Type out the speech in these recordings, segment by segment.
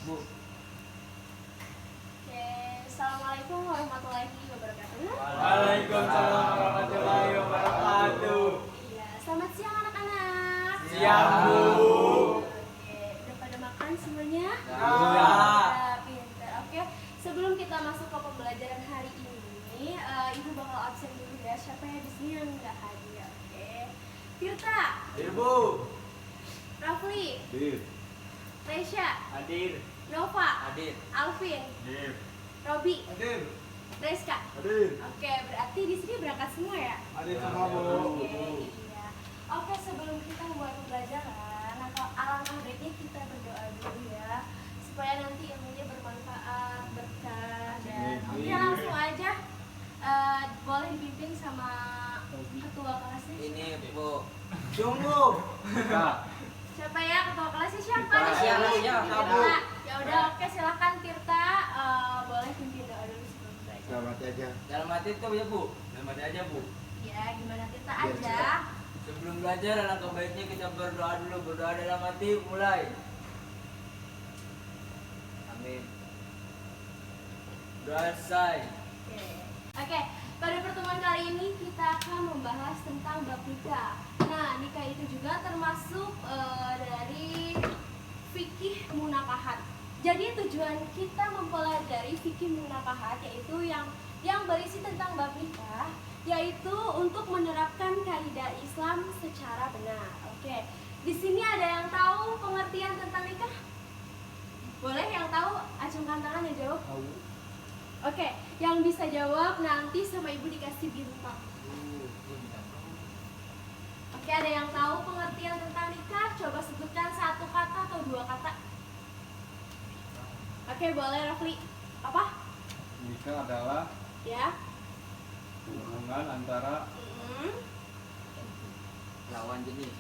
Bu. Oke, assalamualaikum warahmatullahi wabarakatuh. Waalaikumsalam warahmatullahi wabarakatuh. Iya, selamat siang anak-anak. Siang, Bu. Oke, udah pada makan semuanya? Ya. Udah pinter. Oke, sebelum kita masuk ke pembelajaran hari ini, Ibu bakal absen dulu ya. Siapa yang di sini yang nggak hadir? Oke, Tirta, Hadir, Bu. Rafli, Hadir. Resya, Hadir. Nova, Hadir. Alvin, Hadir. Robi, Hadir. Reska. Hadir. Oke, berarti di sini berangkat semua ya? Hadir semua, Bu. Oke, iya. Oke, sebelum kita mulai pembelajaran, alangkah baiknya kita berdoa dulu ya, supaya nanti ilmunya bermanfaat, berkah, dan oke langsung aja. Boleh dipimpin sama ketua kelasnya. Ini Bu. Tunggu. Siapa ya ketua kelasnya? Siapa di Siapa? sini? Siapa, Bu? Tirta. Ya udah, oke silakan Tirta. Boleh pimpin doa dulu sebelum belajar. Selamat aja. Dalam hati itu ya Bu. Dalam hati aja Bu. Ya, gimana Tirta Biar aja. Sebelum belajar alangkah baiknya kita berdoa dulu. Berdoa dalam hati mulai. Amin. Doa selesai. Oke, pada pertemuan kali ini kita akan membahas tentang bab nikah. Nah, nikah itu juga termasuk dari fikih munakahat. Jadi tujuan kita mempelajari fikih munakahat yaitu yang berisi tentang bab nikah, yaitu untuk menerapkan kaidah Islam secara benar. Oke, di sini ada yang tahu pengertian tentang nikah? Boleh yang tahu acungkan tangan yang jawab. Oke, yang bisa jawab nanti sama ibu dikasih bintang. Oke, ada yang tahu pengertian tentang nikah? Coba sebutkan satu kata atau dua kata. Oke, boleh Rafli. Apa? Nikah adalah Ya. hubungan antara Lawan jenis.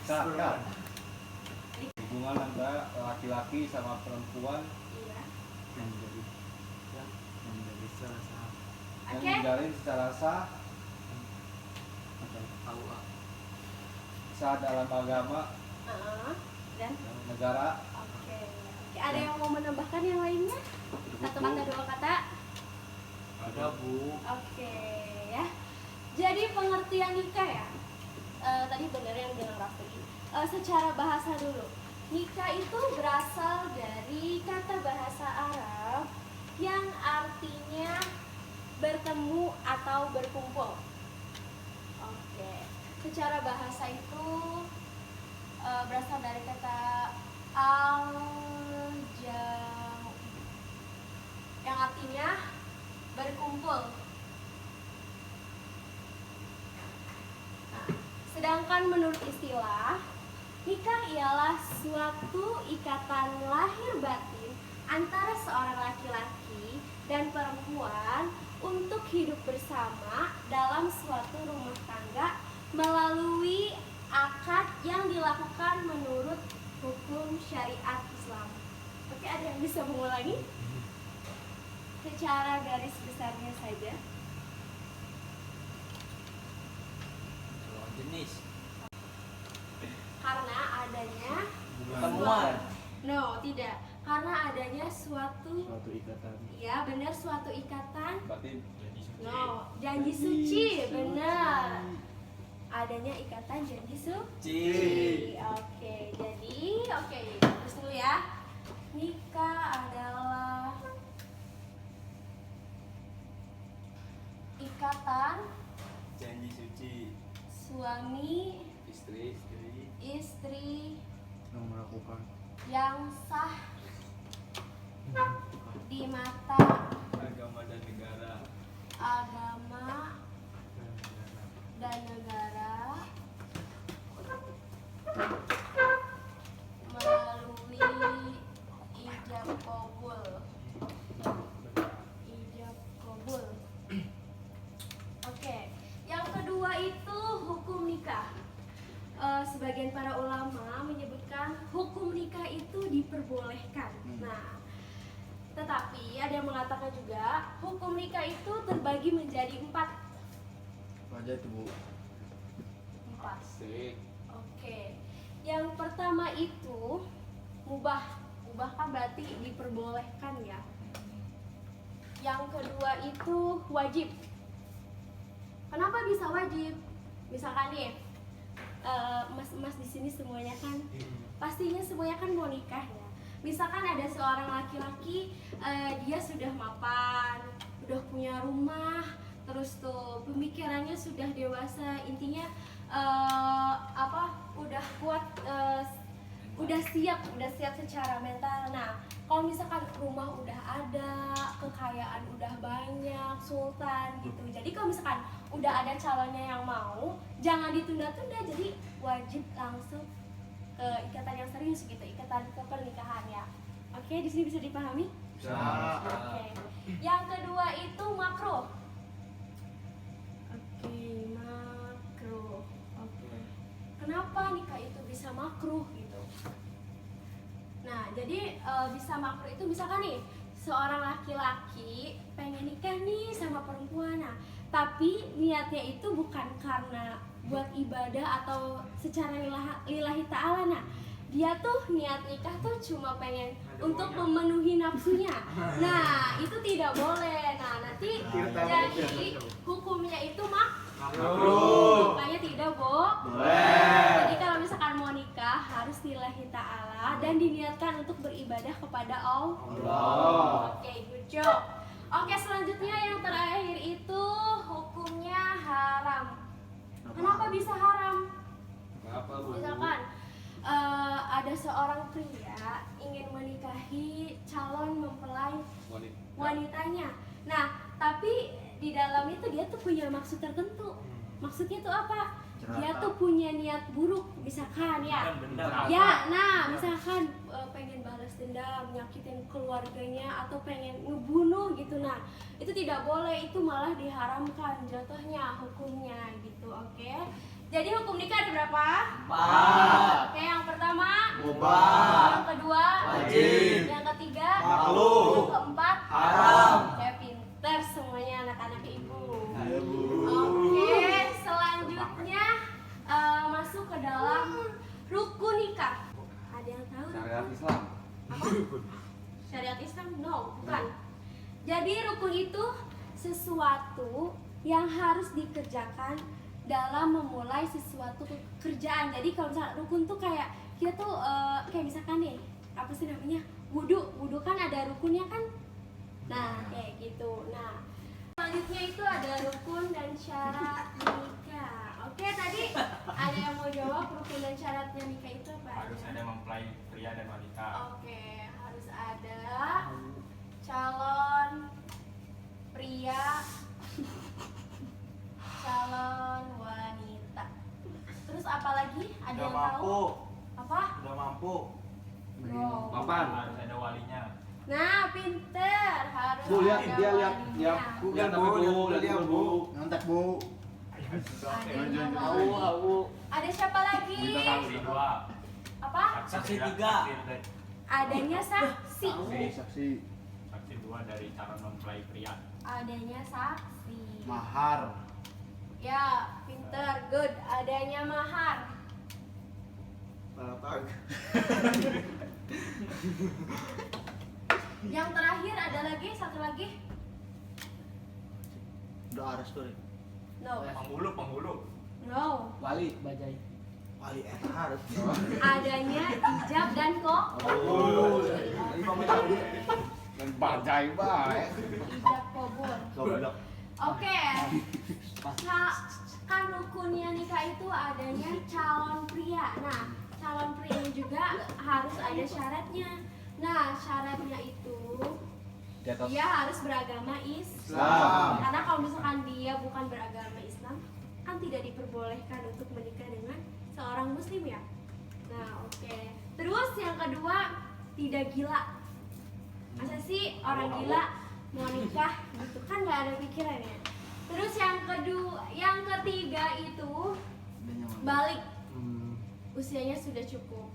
kakak. Hubungan antara laki-laki sama perempuan Iya. yang menjadi yang Oke. dijalin secara sah sah dalam agama Dan dan negara. oke. Oke, ada yang mau menambahkan yang lainnya? Satu kata, dua kata. Ada Bu. Oke, ya. Jadi pengertian nikah ya. Tadi benar yang bilang Rafli. Secara bahasa dulu. Nikah itu berasal dari kata bahasa Arab yang artinya bertemu atau berkumpul. Oke. Secara bahasa itu berasal dari kata al-jam' yang artinya berkumpul. Nah, sedangkan menurut istilah, nikah ialah suatu ikatan lahir batin antara seorang laki-laki dan perempuan untuk hidup bersama dalam suatu rumah tangga melalui akad yang dilakukan menurut hukum syariat Islam. Oke, ada yang bisa mengulangi? Secara garis besarnya saja. Lawan jenis. Karena adanya Pertemuan. No, tidak. Karena adanya suatu ikatan. ya benar suatu ikatan. Berarti No, janji suci, benar. Adanya ikatan janji suci. Oke, jadi terus dulu ya. Nikah adalah ikatan Janji suci. suami Istri. istri yang melakukan yang sah di mata Agama dan negara. agama dan negara melalui ijab kabul. Oke, yang kedua itu hukum nikah. Sebagian para ulama menyebutkan hukum nikah itu diperbolehkan. Nah, tetapi ada yang mengatakan juga hukum nikah itu terbagi menjadi 4. aja itu Bu. 4. Asik. Oke. Yang pertama itu mubah. Mubah kan berarti diperbolehkan ya. Yang kedua itu wajib. Kenapa bisa wajib? Misalkan nih, emas-emas di sini semuanya kan, pastinya semuanya kan mau nikah ya. Misalkan ada seorang laki-laki, dia sudah mapan, udah punya rumah, terus tuh pemikirannya sudah dewasa, intinya udah kuat, udah siap secara mental. Nah, kalau misalkan rumah udah ada, kekayaan udah banyak, sultan gitu. Jadi kalau misalkan udah ada calonnya yang mau, jangan ditunda-tunda. Jadi wajib langsung ke ikatan yang serius gitu, ikatan ke pernikahan ya. Oke, di sini bisa dipahami? Bisa. Oke. Yang kedua itu makruh. Oke, makruh. Oke. Kenapa nikah itu bisa makruh gitu? Nah, jadi bisa makruh itu misalkan nih seorang laki-laki pengen nikah nih sama perempuan, nah, tapi niatnya itu bukan karena buat ibadah atau secara lillahi ta'ala. Nah, dia tuh niat nikah tuh cuma pengen untuk memenuhi nafsunya. Nah, itu tidak boleh. Nah, nanti jadi hukumnya itu Makruh. makanya tidak Boleh. Jadi kalau misalkan mau nikah harus lillahi ta'ala dan diniatkan untuk beribadah kepada Allah. Oke, good job. Oke, selanjutnya yang terakhir itu hukumnya haram. Kenapa bisa haram? Kenapa, Bu? Misalkan ada seorang pria ingin menikahi calon mempelai wanitanya. Nah, tapi di dalam itu dia tuh punya maksud tertentu. Maksudnya tuh apa? Dia tuh punya niat buruk, misalkan ya. Ya, nah, misalkan pengen balas dendam, nyakitin keluarganya atau pengen ngebunuh gitu. Nah, itu tidak boleh, itu malah diharamkan jatuhnya hukumnya gitu, oke? Jadi hukum nikah ada berapa? 4. Oke, yang pertama Mubah. yang kedua Wajib. yang ketiga Makruh. yang keempat Haram. Oke, pinter semuanya anak-anak ibu. Ayo, Bu. Oke, selanjutnya masuk ke dalam rukun nikah. Ada yang tahu? Syariat rukun? Islam. Apa? Syariat Islam? No, bukan. Jadi rukun itu sesuatu yang harus dikerjakan dalam memulai sesuatu kerjaan. Jadi kalau misalnya rukun tuh kayak kita tuh kayak misalkan nih, apa sih namanya? Wudu kan ada rukunnya kan? Nah, kayak gitu. Nah, selanjutnya itu ada rukun dan syarat nikah. Oke, tadi ada yang mau jawab rukun dan syaratnya nikah itu apa? Harus ada mempelai pria dan wanita. Oke, harus ada calon pria, calon wanita. Terus apa lagi? Ada Udah yang mampu. tahu? Apa? Udah mampu. Bro. Mapan. Harus ada walinya. Nah, pinter. Harus Bu, lihat, ada dia lihat, walinya. lihat. Bukan, Lihat, Bu, Bu, lihat, lihat, Bu. Ngantek, Bu. Adanya Tahu, wali. Ada siapa lagi? Saksi dua. Apa? Saksi tiga. Adanya saksi. Saksi. Saksi dua dari calon mempelai pria. Adanya saksi. Mahar. Ya, pinter, good. Adanya mahar. Yang terakhir ada lagi, satu lagi. Udah aras tuh. No. Penghulu. No. Wali bajai. Wali harus. Adanya ijab dan kok. Dan bajai baik. Ijab kabul. Goblok. Oke. Kan rukunnya nikah itu adanya calon pria. Nah, calon pria juga harus ada syaratnya. Nah, syaratnya itu dia harus beragama Islam. Karena kalau misalkan dia bukan beragama Islam, kan tidak diperbolehkan untuk menikah dengan seorang muslim ya. Nah, oke. Terus yang kedua, tidak gila. Masa sih orang gila mau nikah gitu kan, nggak ada pikiran ya. Terus yang ketiga itu balik, usianya sudah cukup.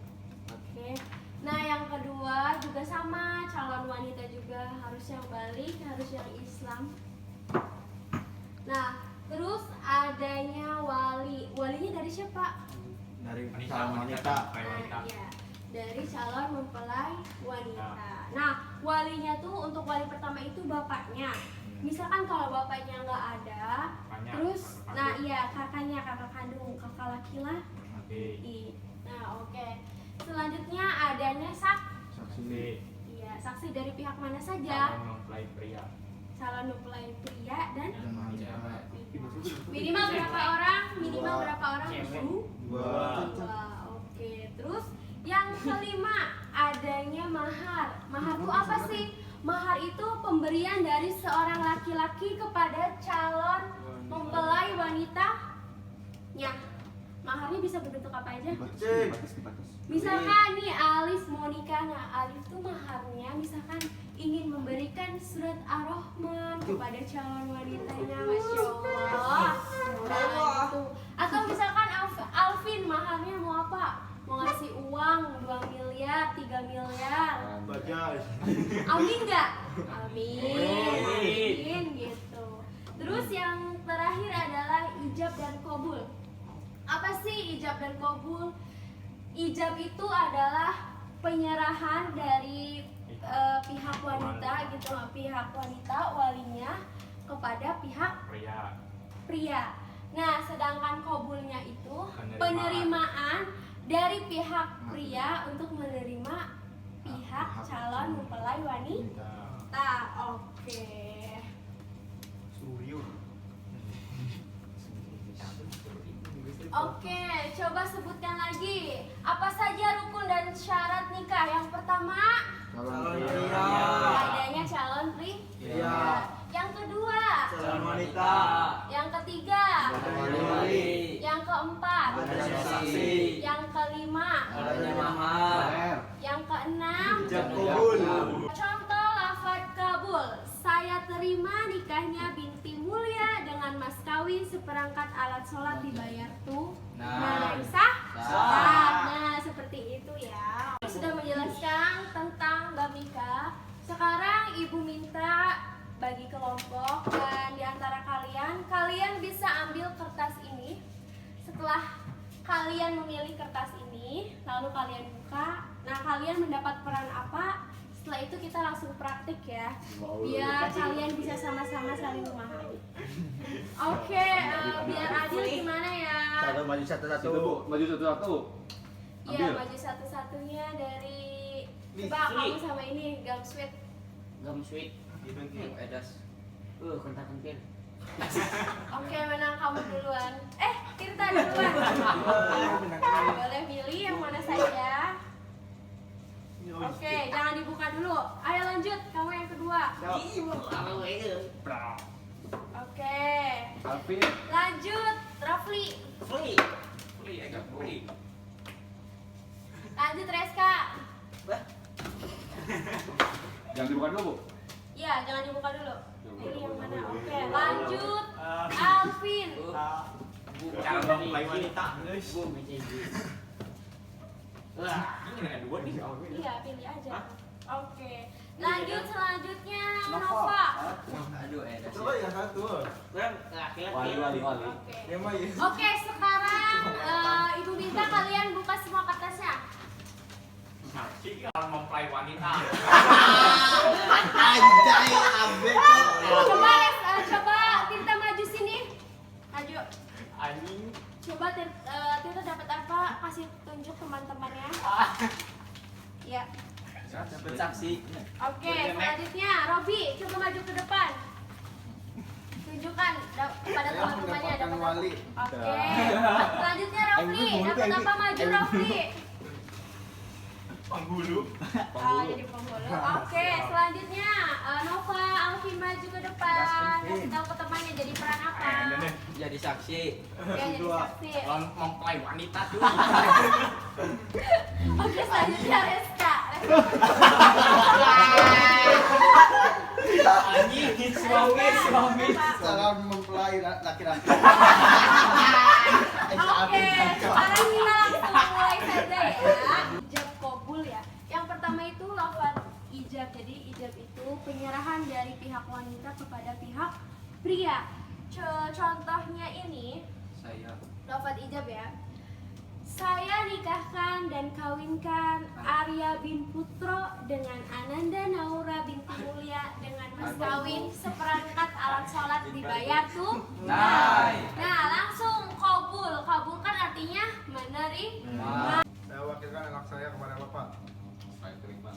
Oke. Nah, yang kedua juga sama, calon wanita juga harus yang balik, harus yang Islam. Nah, terus adanya wali. Walinya dari siapa? Dari Wanita, calon wanita. mempelai wanita. Iya. dari calon mempelai wanita. Nah, walinya tuh untuk wali pertama itu bapaknya. Misalkan kalau bapaknya nggak ada, Kakaknya, terus, kakak nah kandung. iya kakaknya, kakak kandung, kakak laki-laki. Oke. Nah, oke. Selanjutnya adanya Saksi. iya, saksi dari pihak mana Calon saja? mempelai pria. Calon mempelai pria dan Cewek. minimal berapa orang? Minimal berapa orang? Cewek. Dua. Oke. Terus yang kelima adanya mahar. Mahar itu apa sih? Mahar itu pemberian dari seorang laki-laki kepada calon mempelai wanitanya. Maharnya bisa berbentuk apa aja? Misalkan nih Alif mau nikah, nah Alif tuh maharnya misalkan ingin memberikan surat ar-Rahman kepada calon wanitanya, masya Allah. Nah, itu. Atau misalkan Alvin maharnya mau apa? Mau ngasih uang 2 miliar, 3 miliar. Bajai. Amin nggak? Amin gitu. Terus yang terakhir adalah ijab dan qabul. Apa sih ijab dan qabul? Ijab itu adalah penyerahan dari pihak wanita gitu, pihak wanita walinya kepada pihak Pria. pria. Nah, sedangkan qabulnya itu Penerimaan. penerimaan dari pihak pria untuk menerima pihak calon mempelai wanita. Oke. Suryo. Oke, coba sebutkan lagi. Apa saja rukun dan syarat nikah? Yang pertama, Calon Iya. pria. adanya calon pria. Iya. Yang kedua, Calon wanita. yang ketiga, Wali. yang keempat, Adanya saksi. yang kelima, Adanya mahar. yang keenam. Ijab kabul. Contoh lafaz kabul. Saya terima nikahnya binti mulia dengan mas kawin seperangkat alat sholat dibayar tunai. Sah? Sah. Nah, seperti itu ya. Sudah menjelaskan tentang bab nikah. Sekarang ibu minta bagi kelompok dan diantara kalian bisa ambil kertas ini. Setelah kalian memilih kertas ini, lalu kalian buka. Nah, kalian mendapat peran apa? Setelah itu kita langsung praktik ya, biar kalian bisa sama-sama saling memahami. Oke, biar adil gimana ya? Satu maju satu-satu. Maju satu-satu. Iya, maju satu-satunya dari coba kamu sama ini gum sweet. Gam sweet. Edas. Kental-kentil. Oke, menang kamu duluan. Tirta duluan. Boleh pilih yang mana saja. Oke, jangan dibuka dulu. Ayo lanjut, kamu yang kedua. Oke, Alvin. lanjut, Rafli. Lanjut, Reska. Jangan dibuka dulu, Bu. Iya, jangan dibuka dulu. Pilih yang mana? Oke, lanjut, Alvin. Calon mempelai wanita. Wah. Ini dengan dua nih. Iya, pilih aja. Oke, lanjut selanjutnya Nova. Aduh, Edas. Coba yang satu. Wali. Oke. Yang mana ya? Oke, sekarang Ibu minta kalian buka semua kertasnya. Saksi calon mempelai wanita. Anjay, abek. Coba Tirta maju sini. Maju. Anjing. Coba Tirta dapat apa? Kasih tunjuk teman-temannya. Ya. Dapat saksi. Oke, selanjutnya Robi, coba maju ke depan. Tunjukkan pada teman-temannya dapat apa. wali. Oke. Selanjutnya Rafli, dapat apa maju Rafli? Penghulu. Jadi penghulu. Oke, selanjutnya Nova, Alvin maju ke depan. Kasih tahu ke temannya jadi peran apa? Jadi saksi. Ya, jadi saksi. Calon mempelai wanita tuh. Oke, selanjutnya Reska. Anjing, suami. Salam mempelai laki-laki. Oke, sekarang kita langsung mulai saja ya. Ijab kabul ya. Yang pertama itu lafaz ijab. Jadi ijab itu penyerahan dari pihak wanita kepada pihak pria. Contohnya ini Saya. lafaz ijab ya. Saya nikahkan dan kawinkan Arya bin Putro dengan Ananda Naura binti Mulia dengan mas kawin seperangkat alat sholat dibayar tunai. Nah, langsung kabul. Kabul kan artinya menerima. Saya wakilkan anak saya kepada Bapak. Saya terima.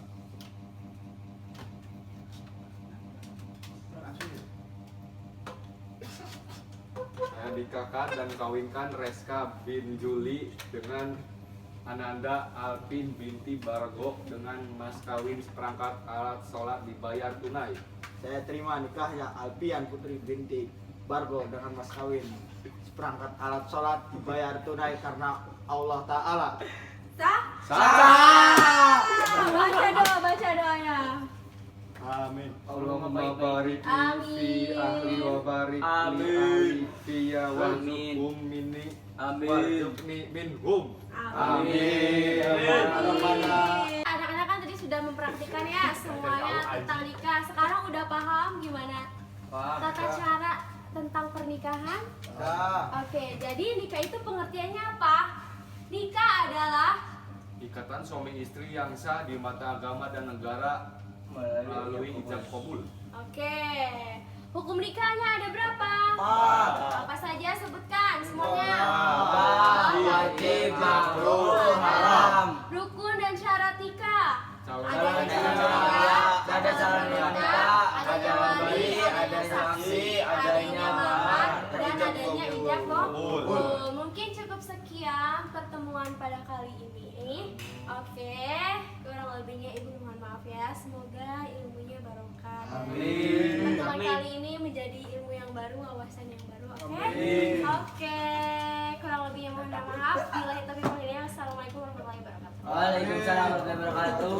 Saya nikahkan dan kawinkan Reska bin Juli dengan Ananda Alpin binti Bargo dengan mas kawin seperangkat alat sholat dibayar tunai. Saya terima nikahnya Alpian Putri binti Bargo dengan mas kawin seperangkat alat sholat dibayar tunai karena Allah Ta'ala. Sah? Baca doanya. Amin. Allahumma barik li fi Amin. ahli wa barik li Amin. ahli fiya wa Amin. zukum minni Amin. warzuqni minhum. Amin. Amin. Anak-anak kan tadi sudah mempraktikkan ya semuanya tentang nikah. Sekarang udah paham gimana tata cara tentang pernikahan? Ya. Oke, jadi nikah itu pengertiannya apa? Nikah adalah Ikatan suami istri yang sah di mata agama dan negara melalui ijab kabul. Oke. Hukum nikahnya ada berapa? 4. Apa saja sebutkan semuanya. Wajib, makruh, haram. Rukun dan syarat nikah. Calon Adanya calon calon nikah, ada calon nikah, adanya wali, adanya saksi, adanya mahar, dan adanya ijab kabul. Mungkin cukup sekian pertemuan pada kali ini. Oke, kurang lebihnya ibu mohon maaf ya. Semoga ilmunya barokah. Amin. Pertemuan kali ini menjadi ilmu yang baru, wawasan yang baru. Oke. Amin. Oke, kurang lebihnya mohon maaf. Bila itu Assalamualaikum warahmatullahi wabarakatuh. Waalaikumsalam warahmatullahi wabarakatuh.